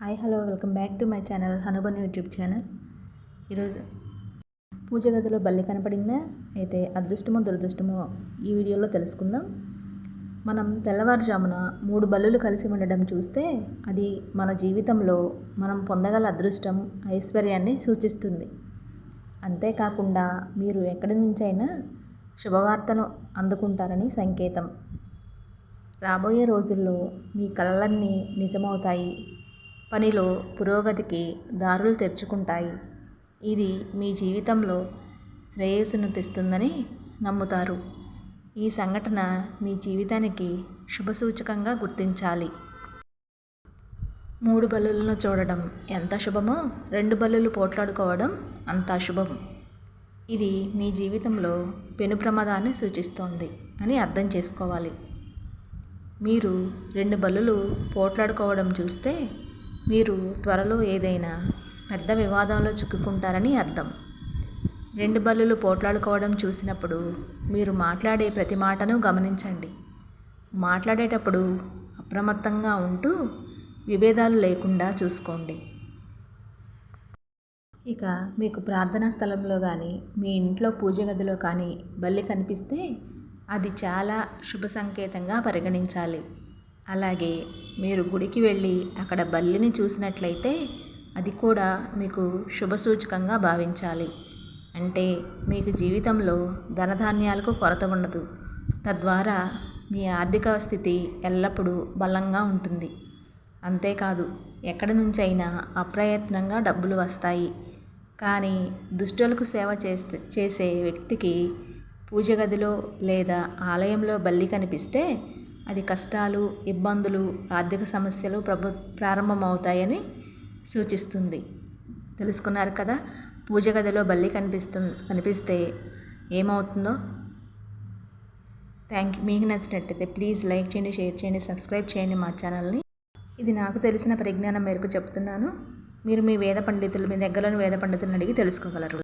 Hi hello welcome back to my channel Hanuban YouTube channel. ఈరోజు పూజ గదిలో బల్లి కనపడిందా? అయితే అదృష్టమో దురదృష్టమో ఈ వీడియోలో తెలుసుకుందాం. మనం తెల్లవారుజామున 3 బల్లులు కలిసి ఉండడం చూస్తే అది మన జీవితంలో మనం పొందగల అదృష్టం, ఐశ్వర్యాన్ని సూచిస్తుంది. అంతేకాకుండా మీరు ఎక్కడి నుంచైనా శుభవార్తను అందుకుంటారని సంకేతం. రాబోయే రోజుల్లో మీ కలలన్నీ నిజమవుతాయి. పనిలో పురోగతికి దారులు తెరుచుకుంటాయి. ఇది మీ జీవితంలో శ్రేయస్సును తెస్తుందని నమ్ముతారు. ఈ సంఘటన మీ జీవితానికి శుభసూచకంగా గుర్తించాలి. 3 బల్లులను చూడడం ఎంత శుభమో 2 బల్లులు పోట్లాడుకోవడం అంత శుభం. ఇది మీ జీవితంలో పెను ప్రమాదాన్ని సూచిస్తోంది అని అర్థం చేసుకోవాలి. మీరు 2 బల్లులు పోట్లాడుకోవడం చూస్తే మీరు త్వరలో ఏదైనా పెద్ద వివాదంలో చిక్కుకుంటారని అర్థం. 2 బల్లులు పోట్లాడుకోవడం చూసినప్పుడు మీరు మాట్లాడే ప్రతి మాటను గమనించండి. మాట్లాడేటప్పుడు అప్రమత్తంగా ఉంటూ విభేదాలు లేకుండా చూసుకోండి. ఇక మీకు ప్రార్థనా స్థలంలో కానీ మీ ఇంట్లో పూజ గదిలో కానీ బల్లి కనిపిస్తే అది చాలా శుభ సంకేతంగా పరిగణించాలి. అలాగే మీరు గుడికి వెళ్ళి అక్కడ బల్లిని చూసినట్లయితే అది కూడా మీకు శుభసూచకంగా భావించాలి. అంటే మీకు జీవితంలో ధనధాన్యాలకు కొరత ఉండదు. తద్వారా మీ ఆర్థిక స్థితి ఎల్లప్పుడూ బలంగా ఉంటుంది. అంతేకాదు ఎక్కడి నుంచైనా అప్రయత్నంగా డబ్బులు వస్తాయి. కానీ దుష్టులకు సేవ చేసే వ్యక్తికి పూజ గదిలో లేదా ఆలయంలో బల్లి కనిపిస్తే అది కష్టాలు, ఇబ్బందులు, ఆర్థిక సమస్యలు ప్రారంభమవుతాయని సూచిస్తుంది. తెలుసుకున్నారు కదా? పూజ గదిలో బల్లి కనిపిస్తే ఏమవుతుందో. మీకు నచ్చినట్టయితే ప్లీజ్ లైక్ చేయండి, షేర్ చేయండి, సబ్స్క్రైబ్ చేయండి మా ఛానల్ని. ఇది నాకు తెలిసిన పరిజ్ఞానం మేరకు చెప్తున్నాను. మీరు మీ దగ్గరలోని వేద పండితులను అడిగి తెలుసుకోగలరు.